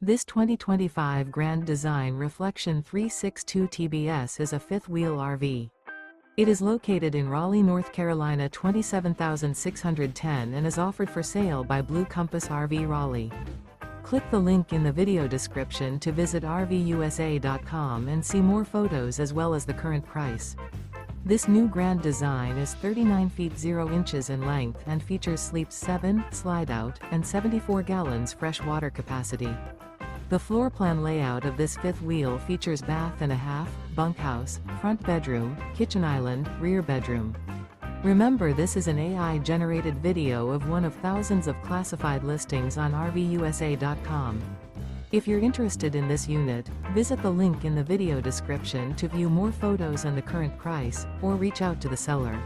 This 2025 Grand Design Reflection 362 TBS is a fifth-wheel RV. It is located in Raleigh, North Carolina 27610 and is offered for sale by Blue Compass RV Raleigh. Click the link in the video description to visit RVUSA.com and see more photos as well as the current price. This new Grand Design is 39 feet 0 inches in length and features sleeps 7, slide-out, and 74 gallons fresh water capacity. The floor plan layout of this fifth wheel features bath and a half, bunkhouse, front bedroom, kitchen island, rear bedroom. Remember, this is an AI-generated video of one of thousands of classified listings on RVUSA.com. If you're interested in this unit, visit the link in the video description to view more photos and the current price, or reach out to the seller.